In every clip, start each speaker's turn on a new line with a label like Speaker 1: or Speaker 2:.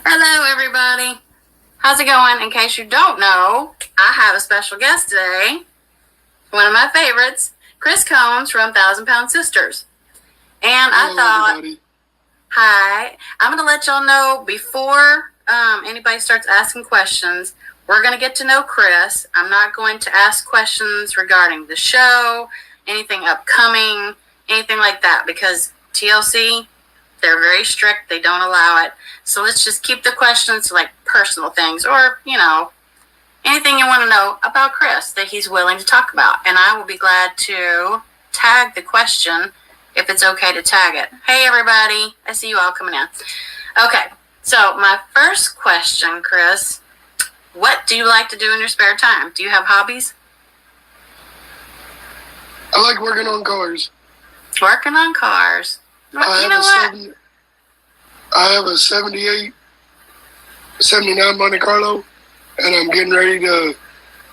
Speaker 1: Hello, everybody. How's it going? In case you don't know, I have a special guest today. One of my favorites, Chris Combs from Thousand Pound Sisters. And I thought,
Speaker 2: everybody.
Speaker 1: hi, I'm going to let y'all know before anybody starts asking questions, we're going to get to know Chris. I'm not going to ask questions regarding the show, anything upcoming, anything like that, because TLC, they're very strict. They don't allow it. So let's just keep the questions to like personal things or, anything you want to know about Chris that he's willing to talk about. And I will be glad to tag the question if it's okay to tag it. Hey, everybody. I see you all coming in. Okay. So my first question, Chris, what do you like to do in your spare time? Do you have hobbies?
Speaker 2: I like working on cars.
Speaker 1: Working on cars.
Speaker 2: I have a 78, 79 Monte Carlo, and I'm getting ready to,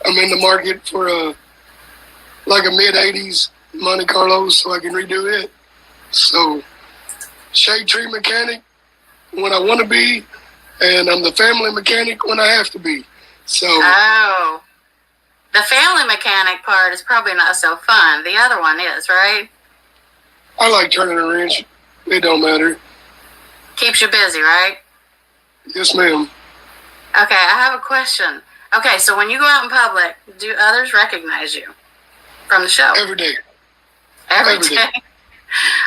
Speaker 2: I'm in the market for a mid-80s Monte Carlo so I can redo it. So, shade tree mechanic when I want to be, and I'm the family mechanic when I have to be. So.
Speaker 1: Oh. The family mechanic part is probably not so fun. The other one is, right?
Speaker 2: I like turning a wrench. It don't matter.
Speaker 1: Keeps you busy, right?
Speaker 2: Yes, ma'am.
Speaker 1: Okay, I have a question. Okay, so when you go out in public, do others recognize you from the show?
Speaker 2: Every day.
Speaker 1: Every day?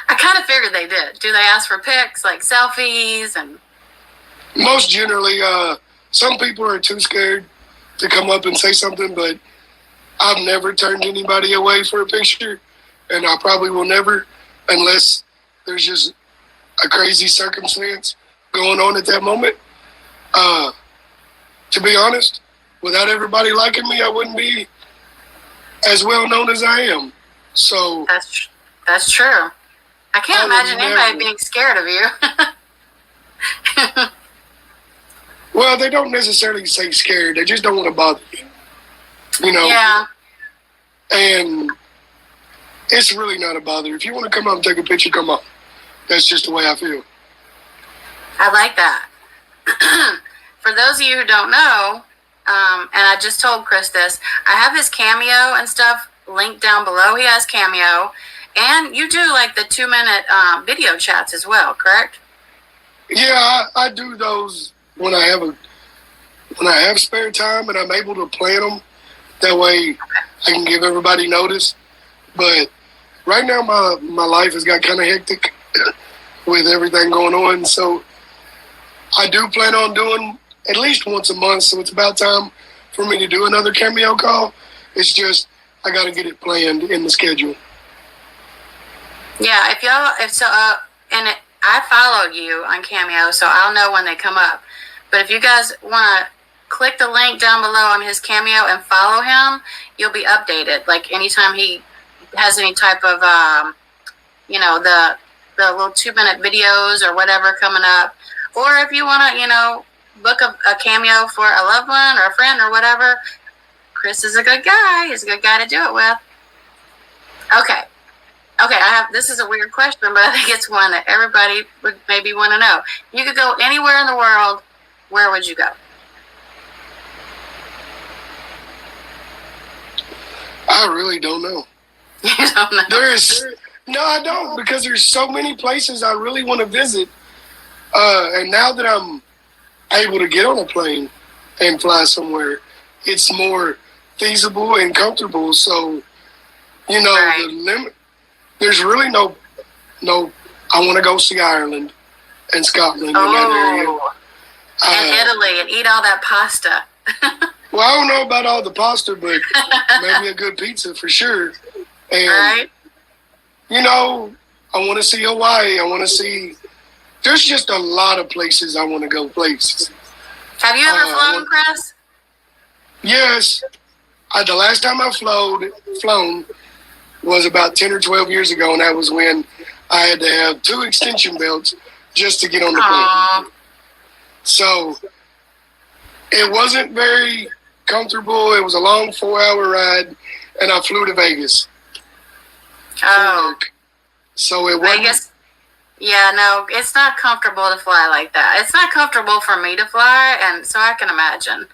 Speaker 1: I kind of figured they did. Do they ask for pics, like selfies? And
Speaker 2: most generally, some people are too scared to come up and say something, but I've never turned anybody away for a picture, and I probably will never unless there's just a crazy circumstance going on at that moment. To be honest, without everybody liking me, I wouldn't be as well known as I am. So
Speaker 1: that's true. I can't imagine anybody being scared of you.
Speaker 2: Well, they don't necessarily say scared. They just don't want to bother me.
Speaker 1: Yeah.
Speaker 2: And it's really not a bother. If you want to come up and take a picture, come up. That's just the way I feel.
Speaker 1: I like that. For those of you who don't know, and I just told Chris this, I have his Cameo and stuff linked down below. He has Cameo. And you do like the 2-minute video chats as well, correct?
Speaker 2: Yeah, I do those when I have spare time and I'm able to plan them. That way I can give everybody notice. But right now my life has got kind of hectic with everything going on. So I do plan on doing at least once a month. So it's about time for me to do another Cameo call. It's just I got to get it planned in the schedule.
Speaker 1: Yeah, I followed you on Cameo, so I'll know when they come up. But if you guys want to click the link down below on his Cameo and follow him, you'll be updated. Like anytime he has any type of, the little 2-minute videos or whatever coming up. Or if you want to, book a Cameo for a loved one or a friend or whatever, Chris is a good guy. He's a good guy to do it with. Okay, this is a weird question, but I think it's one that everybody would maybe want to know. You could go anywhere in the world. Where would you go?
Speaker 2: I really don't know.
Speaker 1: You don't know?
Speaker 2: No, I don't, because there's so many places I really want to visit. And now that I'm able to get on a plane and fly somewhere, it's more feasible and comfortable. So,
Speaker 1: Right.
Speaker 2: the limit. There's really no. I want to go see Ireland and Scotland in that area.
Speaker 1: And Italy, and eat all that pasta.
Speaker 2: Well, I don't know about all the pasta, but maybe a good pizza for sure. And
Speaker 1: Right?
Speaker 2: I want to see Hawaii. I want to see. There's just a lot of places I want to go. Places.
Speaker 1: Have you ever flown, Chris?
Speaker 2: Yes. The last time I flown was about 10 or 12 years ago, and that was when I had to have 2 extension belts just to get on the plane. So it wasn't very comfortable. It was a long 4-hour ride, and I flew to Vegas.
Speaker 1: Oh.
Speaker 2: So it wasn't.
Speaker 1: Vegas Yeah, no, it's not comfortable to fly like that. It's not comfortable for me to fly, and so I can imagine.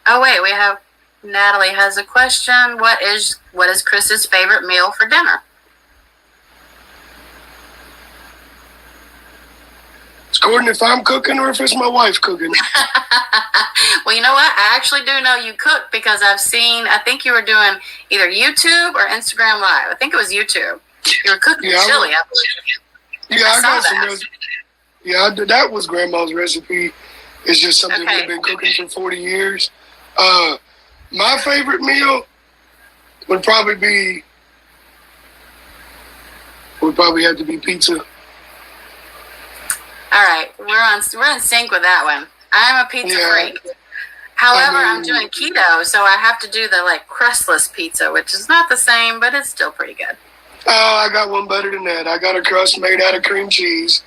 Speaker 1: Oh wait, we have Natalie has a question. What is Chris's favorite meal for dinner?
Speaker 2: It's Gordon if I'm cooking or if it's my wife cooking.
Speaker 1: Well, you know what? I actually do know you cook because I think you were doing either YouTube or Instagram Live. I think it was YouTube. You were cooking chili, I believe.
Speaker 2: Yeah, I got some. Yeah, that was Grandma's recipe. It's just something we've been cooking for 40 years. My favorite meal would probably have to be pizza.
Speaker 1: All right, we're in sync with that one. I'm a pizza freak. However, I'm doing keto, so I have to do the crustless pizza, which is not the same, but it's still pretty good.
Speaker 2: Oh, I got one better than that. I got a crust made out of cream cheese,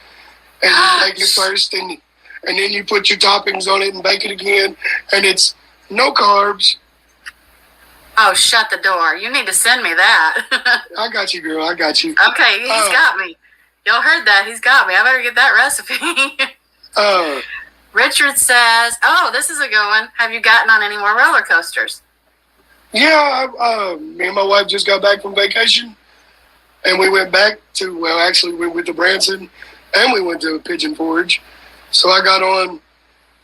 Speaker 2: and you bake it first, and then you put your toppings on it and bake it again, and it's no carbs.
Speaker 1: Oh, shut the door! You need to send me that.
Speaker 2: I got you, girl. I got you.
Speaker 1: Okay, he's got me. Y'all heard that? He's got me. I better get that recipe. Richard says, "Oh, this is a good one. Have you gotten on any more roller coasters?"
Speaker 2: Yeah, me and my wife just got back from vacation, and we went back to, we went to Branson, and we went to Pigeon Forge. So I got on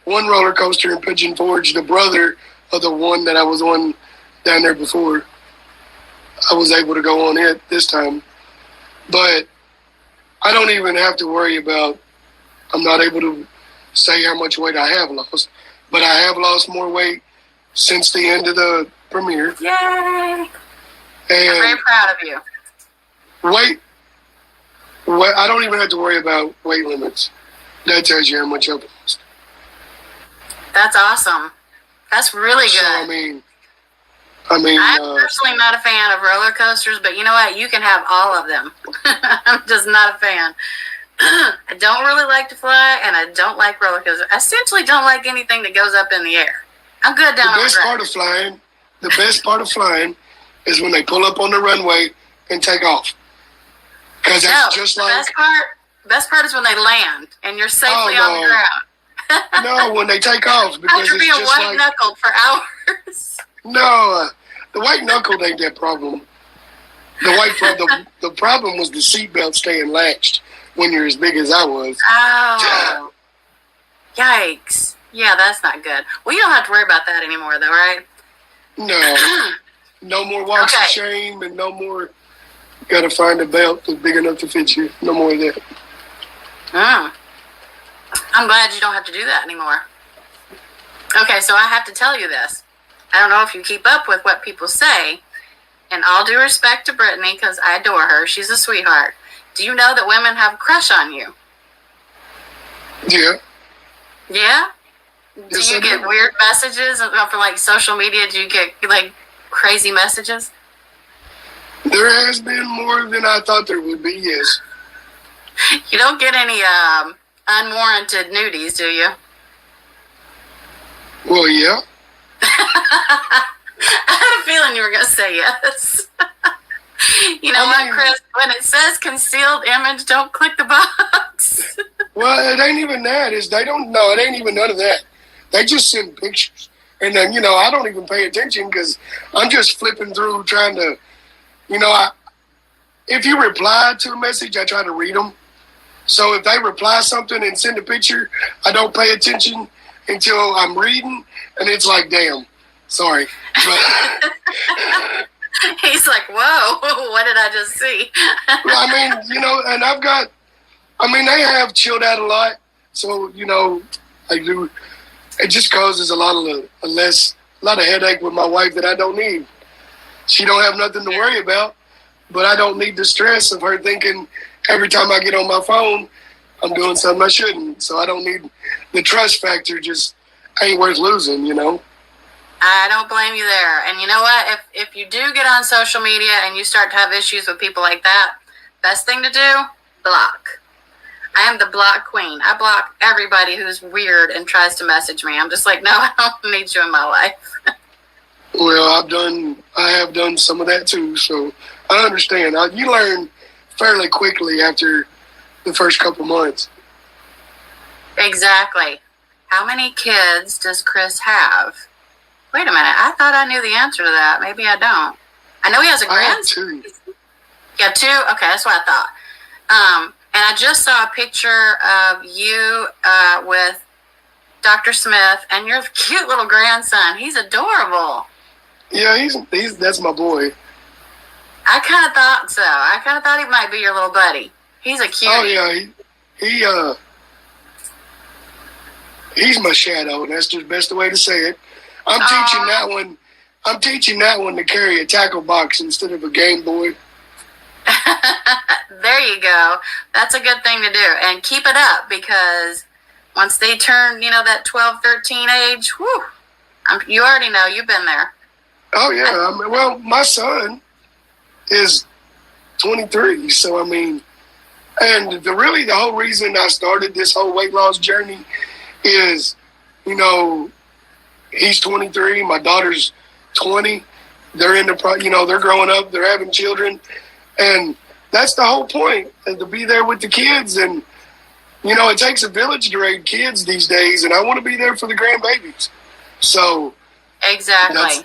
Speaker 2: one roller coaster in Pigeon Forge, the brother of the one that I was on down there before. I was able to go on it this time. But I don't even have to worry about, I'm not able to say how much weight I have lost, but I have lost more weight since the end of the premiere.
Speaker 1: Yay!
Speaker 2: And
Speaker 1: I'm very proud of you.
Speaker 2: Weight, I don't even have to worry about weight limits. That tells you how much I've lost.
Speaker 1: That's awesome. That's really good.
Speaker 2: So, I'm
Speaker 1: personally not a fan of roller coasters, but you know what? You can have all of them. I'm just not a fan. I don't really like to fly, and I don't like roller coasters. I essentially don't like anything that goes up in the air. I'm good down on the ground.
Speaker 2: The best part of flying is when they pull up on the runway and take off. Because that's just like...
Speaker 1: The best part is when they land, and you're safely on the ground.
Speaker 2: No, when they take off. Because
Speaker 1: After being white-knuckled for hours.
Speaker 2: No, the white knuckled ain't that problem. The problem was the seatbelt staying latched when you're as big as I was.
Speaker 1: Oh. Yikes. Yeah, that's not good. Well, you don't have to worry about that anymore, though, right?
Speaker 2: No. No more walks of shame and no more gotta find a belt that's big enough to fit you. No more of that.
Speaker 1: I'm glad you don't have to do that anymore. Okay, so I have to tell you this. I don't know if you keep up with what people say, and all due respect to Brittany, because I adore her. She's a sweetheart. Do you know that women have a crush on you?
Speaker 2: Yeah.
Speaker 1: Yeah? Do you get weird messages from social media? Do you get crazy messages?
Speaker 2: There has been more than I thought there would be, yes.
Speaker 1: You don't get any unwarranted nudies, do you?
Speaker 2: Well, yeah.
Speaker 1: I had a feeling you were going to say yes. You know what, Chris? When it says concealed image, don't click the box.
Speaker 2: Well, it ain't even that. It ain't even none of that. They just send pictures. And then, I don't even pay attention because I'm just flipping through trying to, if you reply to a message, I try to read them. So if they reply something and send a picture, I don't pay attention until I'm reading. And it's like, damn, sorry. But,
Speaker 1: he's like, whoa, what did I just see?
Speaker 2: And they have chilled out a lot. So, I do. It just causes a lot of headache with my wife that I don't need. She don't have nothing to worry about, but I don't need the stress of her thinking every time I get on my phone, I'm doing something I shouldn't. So I don't need the trust factor. Just ain't worth losing,
Speaker 1: I don't blame you there. And you know what? If you do get on social media and you start to have issues with people like that, best thing to do, block. I am the block queen. I block everybody who's weird and tries to message me. I'm just like, no, I don't need you in my life.
Speaker 2: Well, I have done some of that too, so I understand. You learn fairly quickly after the first couple months.
Speaker 1: Exactly. How many kids does Chris have? Wait a minute. I thought I knew the answer to that. Maybe I don't. I know he has a
Speaker 2: I have
Speaker 1: grandson.
Speaker 2: 2.
Speaker 1: Yeah, 2? Okay, that's what I thought. And I just saw a picture of you with Dr. Smith and your cute little grandson. He's adorable.
Speaker 2: Yeah, he's that's my boy.
Speaker 1: I kind of thought so. I kind of thought he might be your little buddy. He's a cutie.
Speaker 2: Oh yeah, he's my shadow, and that's the best way to say it. I'm teaching that one. I'm teaching that one to carry a tackle box instead of a Game Boy.
Speaker 1: There you go. That's a good thing to do. And keep it up, because once they turn, that 12, 13 age, whew, you already know. You've been there.
Speaker 2: Oh, yeah. Well, my son is 23. So, and the whole reason I started this whole weight loss journey is, he's 23. My daughter's 20. They're they're growing up. They're having children. And that's the whole point, to be there with the kids. And, it takes a village to raise kids these days. And I want to be there for the grandbabies. So.
Speaker 1: Exactly.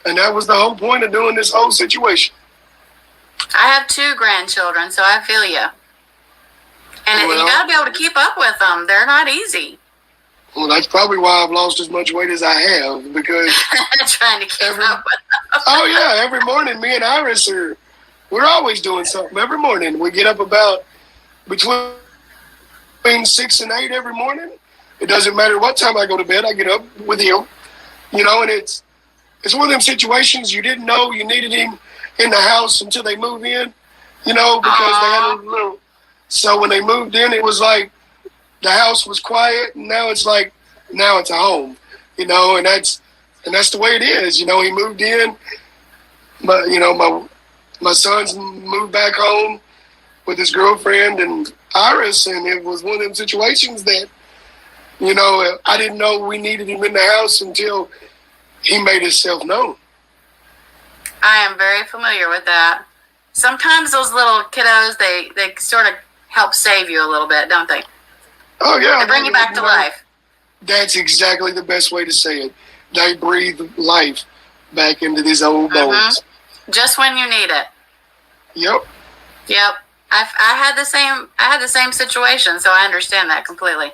Speaker 2: And that was the whole point of doing this whole situation.
Speaker 1: I have 2 grandchildren, so I feel you. And you got to be able to keep up with them. They're not easy.
Speaker 2: Well, that's probably why I've lost as much weight as I have, because
Speaker 1: trying to keep up with them.
Speaker 2: Oh yeah, every morning me and Iris we're always doing something. Every morning we get up about between 6 and 8 every morning. It doesn't matter what time I go to bed. I get up with him, and it's one of them situations you didn't know you needed him in the house until they move in, because they had a little. So when they moved in, it was like the house was quiet, and now it's a home, and that's the way it is. He moved in, but my son's moved back home with his girlfriend and Iris, and it was one of them situations that, I didn't know we needed him in the house until he made himself known.
Speaker 1: I am very familiar with that. Sometimes those little kiddos, they sort of help save you a little bit, don't they?
Speaker 2: Oh, yeah.
Speaker 1: They bring you back to life.
Speaker 2: That's exactly the best way to say it. They breathe life back into these old bones.
Speaker 1: Just when you need it.
Speaker 2: Yep.
Speaker 1: I had the same situation, so I understand that completely.